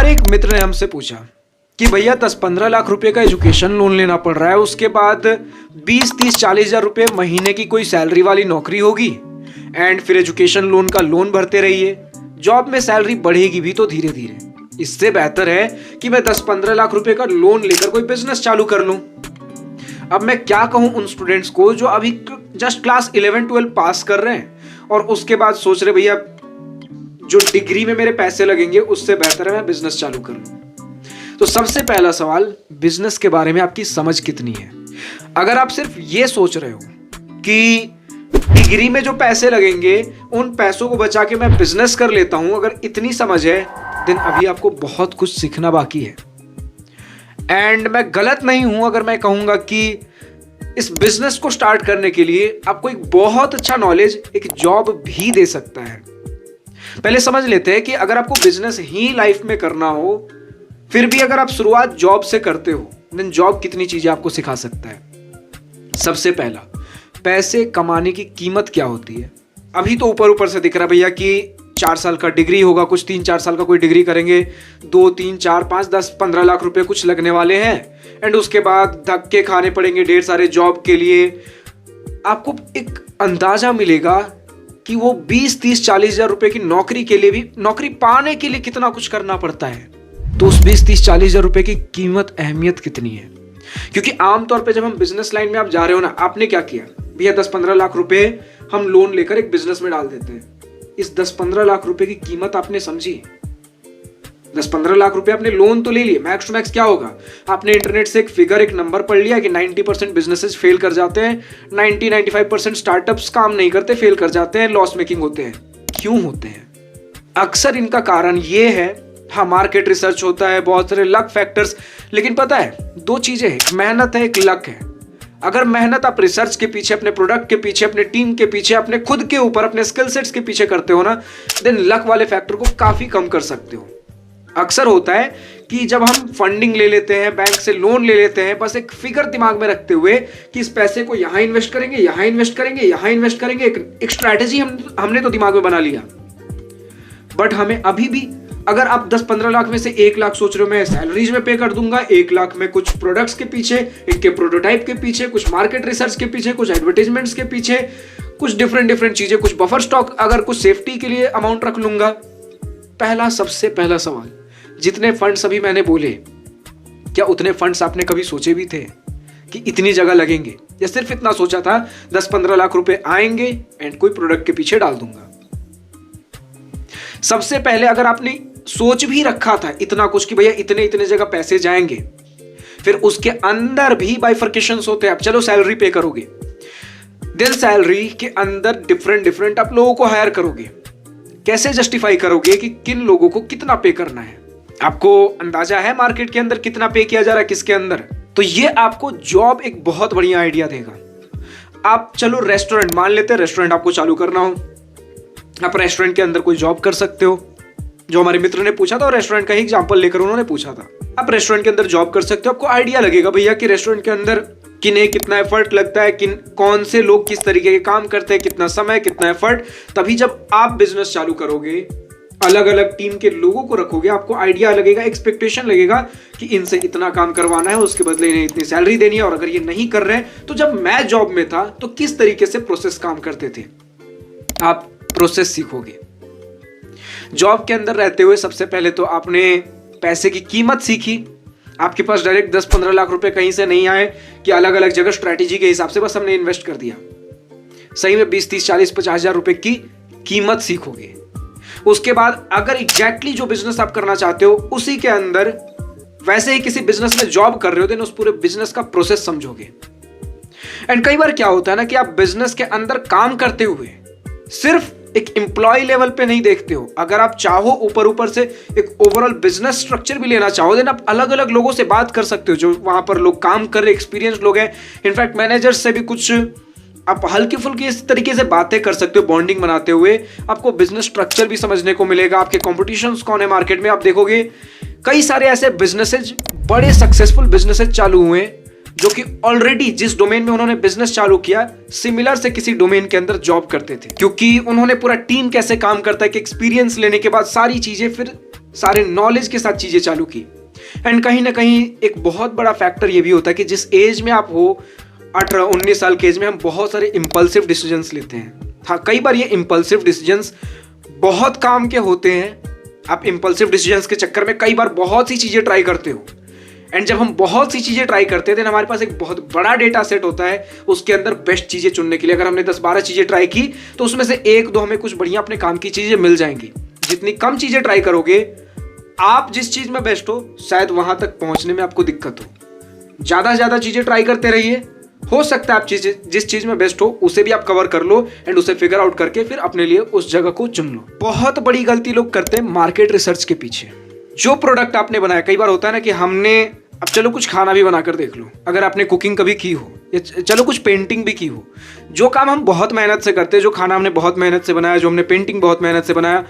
हमारे एक मित्र ने हमसे पूछा कि भैया 10-15 लाख रुपए का एजुकेशन लोन लेना पड़ रहा है, उसके बाद 20-30-40 हजार रुपए महीने की कोई सैलरी वाली नौकरी होगी एंड फिर एजुकेशन लोन का लोन भरते रहिए, जॉब में सैलरी बढ़ेगी भी तो धीरे धीरे। इससे बेहतर है कि मैं 10-15 लाख रुपए का लोन लेकर कोई बिजनेस चालू कर लूं। अब मैं क्या कहूं उन स्टूडेंट्स को जो अभी जस्ट क्लास 11-12 पास कर रहे हैं और उसके बाद सोच रहे भैया जो डिग्री में मेरे पैसे लगेंगे उससे बेहतर है मैं बिजनेस चालू कर लूं। तो सबसे पहला सवाल, बिजनेस के बारे में आपकी समझ कितनी है? अगर आप सिर्फ ये सोच रहे हो कि डिग्री में जो पैसे लगेंगे उन पैसों को बचा के मैं बिजनेस कर लेता हूं, अगर इतनी समझ है देन अभी आपको बहुत कुछ सीखना बाकी है। एंड मैं गलत नहीं हूं अगर मैं कहूंगा कि इस बिजनेस को स्टार्ट करने के लिए आपको एक बहुत अच्छा नॉलेज एक जॉब भी दे सकता है। पहले समझ लेते हैं कि अगर आपको बिजनेस ही लाइफ में करना हो, फिर भी अगर आप शुरुआत जॉब से करते हो देन जॉब कितनी चीजें आपको सिखा सकता है। सबसे पहला, पैसे कमाने की कीमत क्या होती है। अभी तो ऊपर ऊपर से दिख रहा भैया कि 4 साल का डिग्री होगा, कुछ 3-4 साल का कोई डिग्री करेंगे, 2-3-4-5-10-15 लाख रुपए कुछ लगने वाले हैं एंड उसके बाद धक्के खाने पड़ेंगे ढेर सारे जॉब के लिए। आपको एक अंदाजा मिलेगा कि वो 20-30-40 हजार रुपए की नौकरी के लिए भी, नौकरी पाने के लिए कितना कुछ करना पड़ता है। तो उस 20-30-40 हजार रुपए की कीमत, अहमियत कितनी है? क्योंकि आमतौर पे जब हम बिजनेस लाइन में आप जा रहे हो ना, आपने क्या किया भैया 10-15 लाख रुपए हम लोन लेकर एक बिजनेस में डाल देते हैं। इस 10-15 लाख रुपए की कीमत आपने समझी? 10-15 लाख रुपए आपने लोन तो ले लिए, मैक्स टू मैक्स क्या होगा, आपने इंटरनेट से एक फिगर, एक नंबर पढ़ लिया कि 90% बिजनेसेस फेल कर जाते हैं, 90-95% स्टार्टअप्स काम नहीं करते, फेल कर जाते हैं, लॉस मेकिंग होते हैं। क्यों होते हैं? अक्सर इनका कारण ये है, हाँ मार्केट रिसर्च होता है, बहुत सारे लक फैक्टर्स, लेकिन पता है 2 चीजें हैं, मेहनत है, एक लक है। अगर मेहनत आप रिसर्च के पीछे, अपने प्रोडक्ट के पीछे, अपने टीम के पीछे, अपने खुद के ऊपर, अपने स्किल सेट्स के पीछे करते हो ना, देन लक वाले फैक्टर को काफी कम कर सकते हो। अक्सर होता है कि जब हम फंडिंग ले लेते हैं, बैंक से लोन ले लेते हैं, बस एक फिगर दिमाग में रखते हुए कि इस पैसे को यहां इन्वेस्ट करेंगे, यहां इन्वेस्ट करेंगे, यहां इन्वेस्ट करेंगे, एक स्ट्रैटेजी हमने तो दिमाग में बना लिया। बट हमें अभी भी, अगर आप 10-15 लाख में से 1 लाख सोच रहे हो मैं सैलरीज में पे कर दूंगा, 1 लाख में कुछ प्रोडक्ट्स के पीछे, इनके प्रोटोटाइप के पीछे, कुछ मार्केट रिसर्च के पीछे, कुछ एडवर्टाइजमेंट्स के पीछे, कुछ डिफरेंट चीजें, कुछ बफर स्टॉक, अगर कुछ सेफ्टी के लिए अमाउंट रख लूंगा। सबसे पहला सवाल, जितने फंड्स अभी मैंने बोले, क्या उतने फंड्स आपने कभी सोचे भी थे कि इतनी जगह लगेंगे, या सिर्फ इतना सोचा था 10-15 लाख रुपए आएंगे एंड कोई प्रोडक्ट के पीछे डाल दूंगा? सबसे पहले अगर आपने सोच भी रखा था इतना कुछ कि भैया इतने इतने जगह पैसे जाएंगे, फिर उसके अंदर भी बाइफर्केशंस होते हैं। अब चलो सैलरी पे करोगे, देन सैलरी के अंदर डिफरेंट आप लोगों को हायर करोगे, कैसे जस्टिफाई करोगे कि किन लोगों को कितना पे करना है? आपको अंदाजा है मार्केट के अंदर कितना पे किया जा रहा है, किसके अंदर? तो ये आपको जॉब एक बहुत बढ़िया आइडिया देगा। आप चलो रेस्टोरेंट, मान लेते हैं रेस्टोरेंट आपको चालू करना हो, आप रेस्टोरेंट के अंदर कोई जॉब कर सकते हो। जो हमारे मित्र ने पूछा था, और रेस्टोरेंट का ही एग्जांपल लेकर उन्होंने पूछा था, आप रेस्टोरेंट के अंदर जॉब कर सकते हो। आपको आइडिया लगेगा भैया कि रेस्टोरेंट के अंदर किन्हें कितना एफर्ट लगता है, कौन से लोग किस तरीके के काम करते हैं, कितना समय, कितना एफर्ट। तभी जब आप बिजनेस चालू करोगे, अलग अलग टीम के लोगों को रखोगे, आपको आइडिया लगेगा, एक्सपेक्टेशन लगेगा कि इनसे इतना काम करवाना है, उसके बदले इन्हें इतनी सैलरी देनी है, और अगर ये नहीं कर रहे हैं तो जब मैं जॉब में था तो किस तरीके से प्रोसेस काम करते थे, आप प्रोसेस सीखोगे। जॉब के अंदर रहते हुए सबसे पहले तो आपने पैसे की कीमत सीखी। आपके पास डायरेक्ट 10-15 लाख रुपए कहीं से नहीं आए कि अलग अलग जगह स्ट्रैटेजी के हिसाब से बस हमने इन्वेस्ट कर दिया। सही में 20-30-40-50 हजार रुपए की कीमत सीखोगे। उसके बाद अगर एग्जैक्टली जो बिजनेस आप करना चाहते हो उसी के अंदर वैसे ही किसी बिजनेस में जॉब कर रहे हो, देन उस पूरे बिजनेस का प्रोसेस समझोगे। एंड कई बार क्या होता है ना कि आप बिजनेस के अंदर काम करते हुए सिर्फ एक एम्प्लॉय लेवल पे नहीं देखते हो। अगर आप चाहो ऊपर से एक ओवरऑल बिजनेस स्ट्रक्चर भी लेना चाहो, देन आप अलग अलग लोगों से बात कर सकते हो जो वहां पर लोग काम कर रहे, एक्सपीरियंस लोग हैं। इनफैक्ट मैनेजर्स से भी कुछ आप हल्की फुल्की इस तरीके से बातें कर सकते हो, बॉन्डिंग बनाते हुए। आपको बिजनेस स्ट्रक्चर भी समझने को मिलेगा, आपके कॉम्पिटिशन्स कौन है मार्केट में। आप देखोगे कई सारे ऐसे बिजनेसेज, बड़े सक्सेसफुल बिजनेसेज चालू हुए जो कि ऑलरेडी जिस डोमेन में उन्होंने बिजनेस चालू किया, सिमिलर से किसी डोमेन के अंदर जॉब करते थे, क्योंकि उन्होंने पूरा टीम कैसे काम करता है कि एक्सपीरियंस लेने के बाद सारी चीजें फिर सारे नॉलेज के साथ चीजें चालू की। एंड कहीं ना कहीं एक बहुत बड़ा फैक्टर ये भी होता है कि जिस एज में आप हो, 18-19 साल के एज में, हम बहुत सारे इंपल्सिव डिसीजंस लेते हैं। हाँ, कई बार ये इंपल्सिव डिसीजंस बहुत काम के होते हैं। आप इंपल्सिव डिसीजंस के चक्कर में कई बार बहुत सी चीजें ट्राई करते हो। एंड जब हम बहुत सी चीजें ट्राई करते हैं तो हमारे पास एक बहुत बड़ा डेटा सेट होता है उसके अंदर बेस्ट चीजें चुनने के लिए। अगर हमने 10-12 चीजें ट्राई की तो उसमें से 1-2 हमें कुछ बढ़िया अपने काम की चीजें मिल जाएंगी। जितनी कम चीजें ट्राई करोगे, आप जिस चीज में बेस्ट हो शायद वहां तक पहुंचने में आपको दिक्कत हो। ज्यादा से ज्यादा चीजें ट्राई करते रहिए, हो सकता है आप जिस चीज में बेस्ट हो उसे भी आप कवर कर लो एंड उसे फिगर आउट करके फिर अपने लिए उस जगह को चुन लो। बहुत बड़ी गलती लोग करते हैं मार्केट रिसर्च के पीछे। जो प्रोडक्ट आपने बनाया, कई बार होता है ना कि हमने, अब चलो कुछ खाना भी बनाकर देख लो, अगर आपने कुकिंग कभी की हो या चलो कुछ पेंटिंग भी की हो, जो काम हम बहुत मेहनत से करते हैं, जो खाना हमने बहुत मेहनत से बनाया, जो हमने पेंटिंग बहुत मेहनत से बनाया,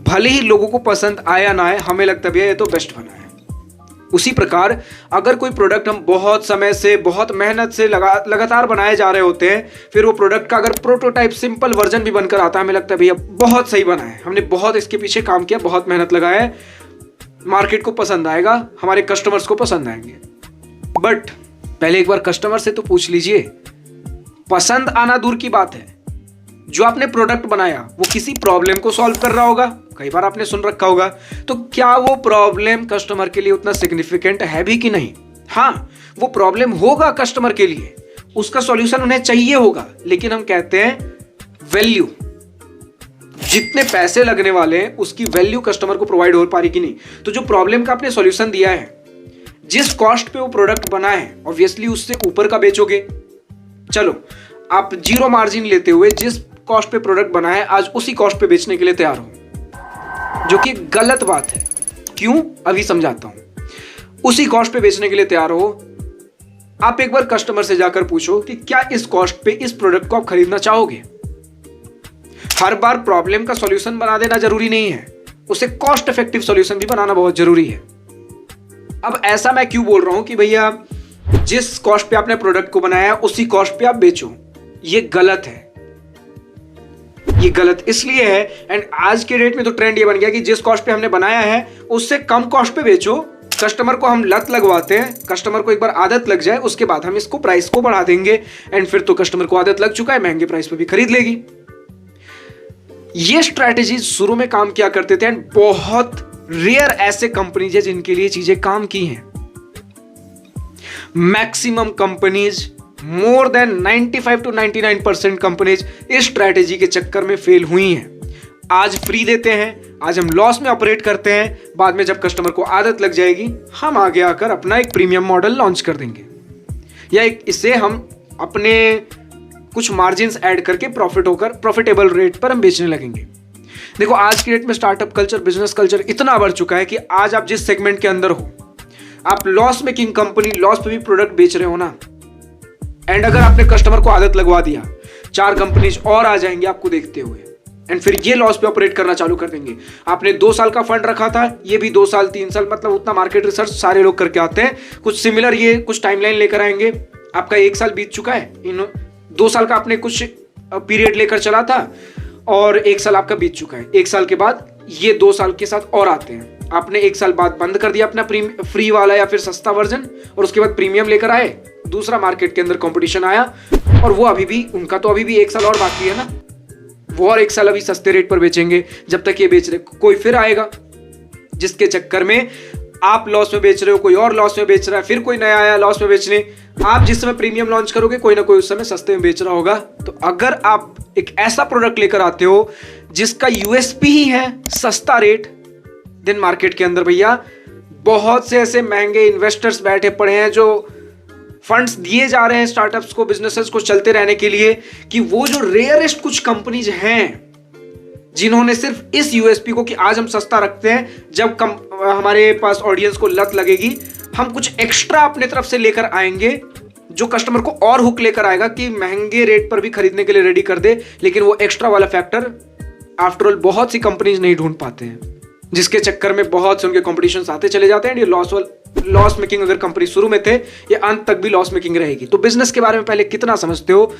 भले ही लोगों को पसंद आया ना आए, हमें लगता भी है ये तो बेस्ट बना है। उसी प्रकार अगर कोई प्रोडक्ट हम बहुत समय से, बहुत मेहनत से लगातार बनाए जा रहे होते हैं, फिर वो प्रोडक्ट का अगर प्रोटोटाइप सिंपल वर्जन भी बनकर आता है, हमें लगता है भैया बहुत सही बना है, हमने बहुत इसके पीछे काम किया, बहुत मेहनत लगाया है, मार्केट को पसंद आएगा, हमारे कस्टमर्स को पसंद आएंगे। बट पहले एक बार कस्टमर से तो पूछ लीजिए। पसंद आना दूर की बात है, जो आपने प्रोडक्ट बनाया वो किसी प्रॉब्लम को सॉल्व कर रहा होगा, कई बार आपने सुन रखा होगा, तो क्या वो प्रॉब्लम कस्टमर के लिए उतना सिग्निफिकेंट है भी कि नहीं? हाँ, वो प्रॉब्लम होगा कस्टमर के लिए, उसका सॉल्यूशन उन्हें चाहिए होगा, लेकिन हम कहते हैं वैल्यू, जितने पैसे लगने वाले हैं उसकी वैल्यू कस्टमर को प्रोवाइड हो पा रही कि नहीं। तो जो प्रॉब्लम का आपने सॉल्यूशन दिया है, जिस कॉस्ट पे वो प्रोडक्ट बना है, ऑब्वियसली उससे ऊपर का बेचोगे। चलो आप 0 मार्जिन लेते हुए जिस कॉस्ट पे प्रोडक्ट बना है आज उसी कॉस्ट पे बेचने के लिए तैयार हो, जो कि गलत बात है। क्यों? अभी समझाता हूं। उसी कॉस्ट पे बेचने के लिए तैयार हो, आप एक बार कस्टमर से जाकर पूछो कि क्या इस कॉस्ट पे इस प्रोडक्ट को आप खरीदना चाहोगे। हर बार प्रॉब्लम का सॉल्यूशन बना देना जरूरी नहीं है, उसे कॉस्ट इफेक्टिव सॉल्यूशन भी बनाना बहुत जरूरी है। अब ऐसा मैं क्यों बोल रहा हूं कि भैया जिस कॉस्ट पे आपने प्रोडक्ट को बनाया उसी कॉस्ट पे आप बेचो, ये गलत है। ये गलत इसलिए है, एंड आज के डेट में तो ट्रेंड ये बन गया कि जिस कॉस्ट पे हमने बनाया है उससे कम कॉस्ट पे बेचो। कस्टमर को हम लत लगवाते हैं, कस्टमर को एक बार आदत लग जाए उसके बाद हम इसको प्राइस को बढ़ा देंगे, एंड फिर तो कस्टमर को आदत लग चुका है, महंगे प्राइस पे भी खरीद लेगी। ये स्ट्रैटेजी शुरू में काम किया करते थे, एंड बहुत रेयर ऐसे कंपनीज है जिनके लिए चीजें काम की हैं। Maximum companies, more than 95 to 99% companies इस स्ट्रैटेजी के चक्कर में फेल हुई हैं। आज फ्री देते हैं, आज हम लॉस में ऑपरेट करते हैं, बाद में जब कस्टमर को आदत लग जाएगी हम आगे आकर अपना एक प्रीमियम मॉडल लॉन्च कर देंगे, या इससे हम अपने कुछ मार्जिन्स ऐड करके प्रॉफिटेबल रेट पर हम बेचने लगेंगे। देखो आज की डेट में स्टार्टअप कल्चर, बिजनेस कल्चर इतना बढ़ चुका है कि आज आप जिस सेगमेंट के अंदर हो, आप लॉस मेकिंग कंपनी, लॉस पे भी प्रोडक्ट बेच रहे हो ना, एंड अगर आपने कस्टमर को आदत लगवा दिया, 4 कंपनीज और आ जाएंगे आपको देखते हुए, एंड फिर ये लॉस पे ऑपरेट करना चालू कर देंगे। आपने 2 साल का फंड रखा था, ये भी 2 साल 3 साल, मतलब उतना मार्केट रिसर्च सारे लोग करके आते हैं, कुछ सिमिलर ये कुछ टाइमलाइन लेकर आएंगे। आपका 1 साल बीत चुका है, इन 2 साल का आपने कुछ पीरियड लेकर चला था और 1 साल आपका बीत चुका है। 1 साल के बाद ये 2 साल के साथ और आते हैं। आपने 1 साल बाद बंद कर दिया अपना फ्री वाला या फिर सस्ता वर्जन, और उसके बाद प्रीमियम लेकर आए, दूसरा मार्केट के अंदर कंपटीशन आया, और वो अभी भी, उनका तो अभी भी 1 साल और बाकी है ना, वो और 1 साल अभी सस्ते रेट पर बेचेंगे। जब तक ये बेच रहे, कोई फिर आएगा जिसके चक्कर में आप लॉस में बेच रहे हो, कोई और लॉस में बेच रहा है, फिर कोई नया आया लॉस में बेचने। आप जिस समय प्रीमियम लॉन्च करोगे कोई ना कोई उस समय सस्ते में बेच रहा होगा। तो अगर आप एक ऐसा प्रोडक्ट लेकर आते हो जिसका यूएसपी ही है सस्ता रेट, देन मार्केट के अंदर भैया बहुत से ऐसे महंगे इन्वेस्टर्स बैठे पड़े हैं जो फंड्स दिए जा रहे हैं स्टार्टअप्स को, बिजनेसेस को चलते रहने के लिए, कि वो जो रेयरेस्ट कुछ कंपनीज हैं जिन्होंने सिर्फ इस यूएसपी को कि आज हम सस्ता रखते हैं, जब हमारे पास ऑडियंस को लत लगेगी हम कुछ एक्स्ट्रा अपने तरफ से लेकर आएंगे जो कस्टमर को और हुक लेकर आएगा कि महंगे रेट पर भी खरीदने के लिए रेडी कर दे। लेकिन वो एक्स्ट्रा वाला फैक्टर आफ्टरऑल बहुत सी कंपनीज नहीं ढूंढ पाते हैं, जिसके चक्कर में बहुत से उनके कॉम्पिटिशन आते चले जाते हैं। ये लॉस मेकिंग अगर कंपनी शुरू में थे, ये अंत तक भी लॉस मेकिंग रहेगी। तो बिजनेस के बारे में पहले कितना समझते हो?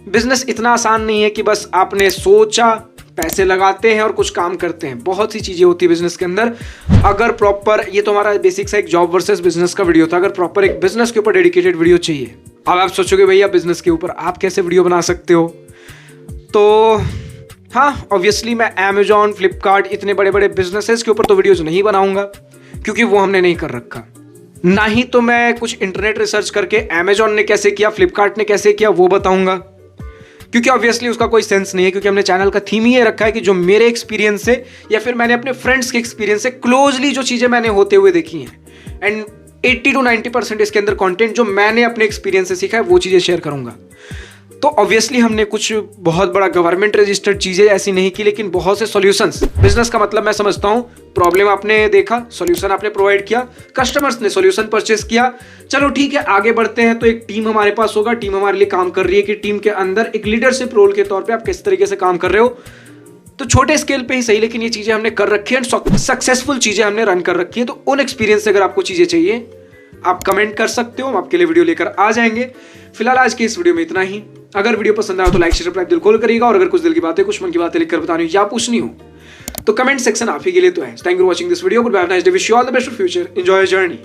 बिजनेस इतना आसान नहीं है कि बस आपने सोचा, पैसे लगाते हैं और कुछ काम करते हैं। बहुत सी चीज़ें होती है बिजनेस के अंदर। अगर प्रॉपर, ये तो हमारा बेसिक सा एक जॉब वर्सेस बिजनेस का वीडियो था, अगर प्रॉपर एक बिजनेस के ऊपर डेडिकेटेड वीडियो चाहिए, अब आप सोचोगे भैया बिजनेस के ऊपर आप कैसे वीडियो बना सकते हो? तो हाँ, ऑब्वियसली मैं अमेजॉन, फ्लिपकार्ट, इतने बड़े बड़े बिजनेसेस के ऊपर तो वीडियोज नहीं बनाऊंगा, क्योंकि वो हमने नहीं कर रखा। ना ही तो मैं कुछ इंटरनेट रिसर्च करके अमेजॉन ने कैसे किया, फ्लिपकार्ट ने कैसे किया वो बताऊंगा, क्योंकि ऑब्वियसली उसका कोई सेंस नहीं है। क्योंकि हमने चैनल का थीम ही ये रखा है कि जो मेरे एक्सपीरियंस से या फिर मैंने अपने फ्रेंड्स के एक्सपीरियंस से क्लोजली जो चीज़ें मैंने होते हुए देखी हैं, एंड 80 to 90% इसके अंदर कंटेंट जो मैंने अपने एक्सपीरियंस से सीखा है वो चीज़ें शेयर करूंगा। तो ऑब्वियसली हमने कुछ बहुत बड़ा गवर्नमेंट रजिस्टर्ड चीज़ें ऐसी नहीं की, लेकिन बहुत से सॉल्यूशंस। बिजनेस का मतलब मैं समझता हूँ प्रॉब्लम आपने देखा, सॉल्यूशन आपने प्रोवाइड किया, कस्टमर्स ने सॉल्यूशन परचेस किया, चलो ठीक है आगे बढ़ते हैं। तो एक टीम हमारे पास होगा, टीम हमारे लिए काम कर रही है कि टीम के अंदर एक लीडरशिप रोल के तौर पे आप किस तरीके से काम कर रहे हो। तो छोटे स्केल पे ही सही, लेकिन ये चीज़ें हमने कर रखी है एंड सक्सेसफुल चीज़ें हमने रन कर रखी है। तो उन एक्सपीरियंस से अगर आपको चीज़ें चाहिए आप कमेंट कर सकते हो, हम आपके लिए वीडियो लेकर आ जाएंगे। फिलहाल आज की इस वीडियो में इतना ही। अगर वीडियो पसंद आया तो लाइक शेयर सब्सक्राइब दिल खोल करिएगा, और अगर कुछ दिल की बातें, कुछ मन की बातें लिखकर बतानी हो या पूछनी हो तो कमेंट सेक्शन आप ही के लिए तो है। Thank you for watching this video. Goodbye, have a nice day, wish you all the best for future, enjoy your journey.